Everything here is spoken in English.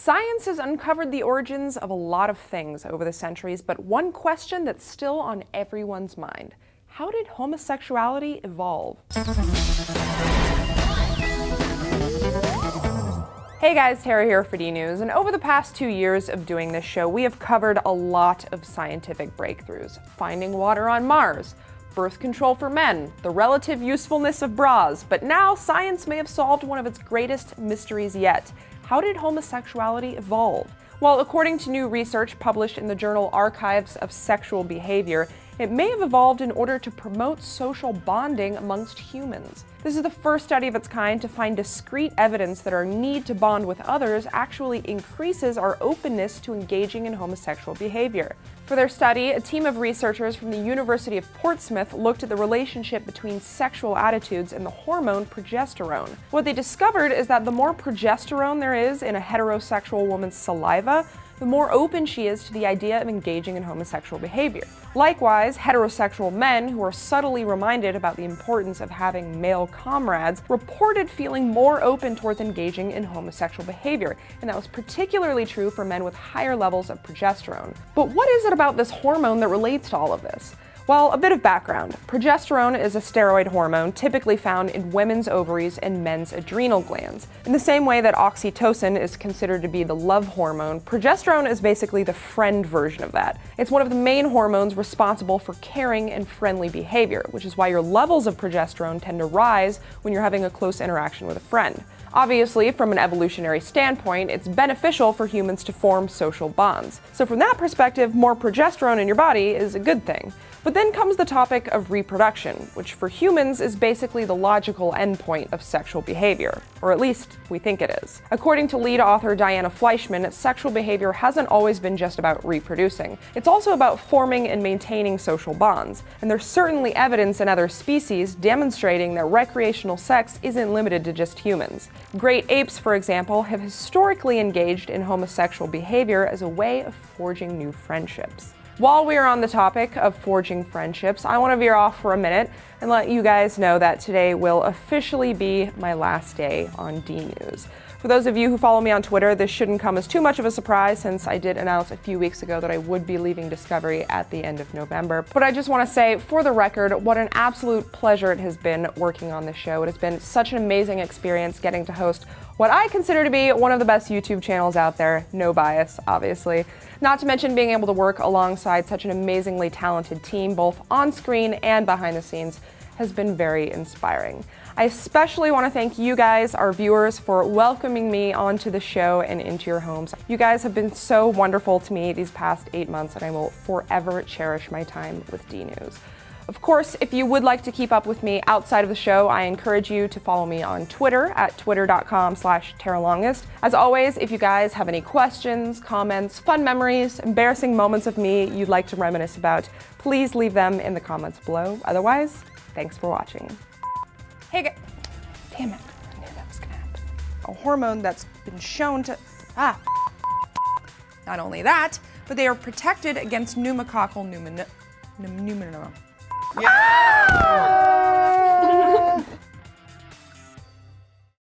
Science has uncovered the origins of a lot of things over the centuries, but one question that's still on everyone's mind: how did homosexuality evolve? Hey guys, Tara here for D News, and over the past 2 years of doing this show, we have covered a lot of scientific breakthroughs. Finding water on Mars, birth control for men, the relative usefulness of bras, but now science may have solved one of its greatest mysteries yet. How did homosexuality evolve? Well, according to new research published in the journal Archives of Sexual Behavior, it may have evolved in order to promote social bonding amongst humans. This is the first study of its kind to find discrete evidence that our need to bond with others actually increases our openness to engaging in homosexual behavior. For their study, a team of researchers from the University of Portsmouth looked at the relationship between sexual attitudes and the hormone progesterone. What they discovered is that the more progesterone there is in a heterosexual woman's saliva, the more open she is to the idea of engaging in homosexual behavior. Likewise, heterosexual men who are subtly reminded about the importance of having male comrades reported feeling more open towards engaging in homosexual behavior, and that was particularly true for men with higher levels of progesterone. But what is it about this hormone that relates to all of this? Well, a bit of background. Progesterone is a steroid hormone typically found in women's ovaries and men's adrenal glands. In the same way that oxytocin is considered to be the love hormone, progesterone is basically the friend version of that. It's one of the main hormones responsible for caring and friendly behavior, which is why your levels of progesterone tend to rise when you're having a close interaction with a friend. Obviously, from an evolutionary standpoint, it's beneficial for humans to form social bonds. So from that perspective, more progesterone in your body is a good thing. But then comes the topic of reproduction, which for humans is basically the logical endpoint of sexual behavior, or at least we think it is. According to lead author Diana Fleischman, sexual behavior hasn't always been just about reproducing. It's also about forming and maintaining social bonds, and there's certainly evidence in other species demonstrating that recreational sex isn't limited to just humans. Great apes, for example, have historically engaged in homosexual behavior as a way of forging new friendships. While we are on the topic of forging friendships, I want to veer off for a minute and let you guys know that today will officially be my last day on D News. For those of you who follow me on Twitter, this shouldn't come as too much of a surprise since I did announce a few weeks ago that I would be leaving Discovery at the end of November. But I just want to say, for the record, what an absolute pleasure it has been working on this show. It has been such an amazing experience getting to host what I consider to be one of the best YouTube channels out there. No bias, obviously. Not to mention being able to work alongside such an amazingly talented team, both on screen and behind the scenes, has been very inspiring. I especially want to thank you guys, our viewers, for welcoming me onto the show and into your homes. You guys have been so wonderful to me these past 8 months, and I will forever cherish my time with D News. Of course, if you would like to keep up with me outside of the show, I encourage you to follow me on Twitter at twitter.com/TaraLongest. As always, if you guys have any questions, comments, fun memories, embarrassing moments of me you'd like to reminisce about, please leave them in the comments below. Otherwise, thanks for watching. Hey guys, damn it, I knew that was gonna happen. A hormone that's been shown to, Not only that, but they are protected against pneumococcal pneumonia. Yeah!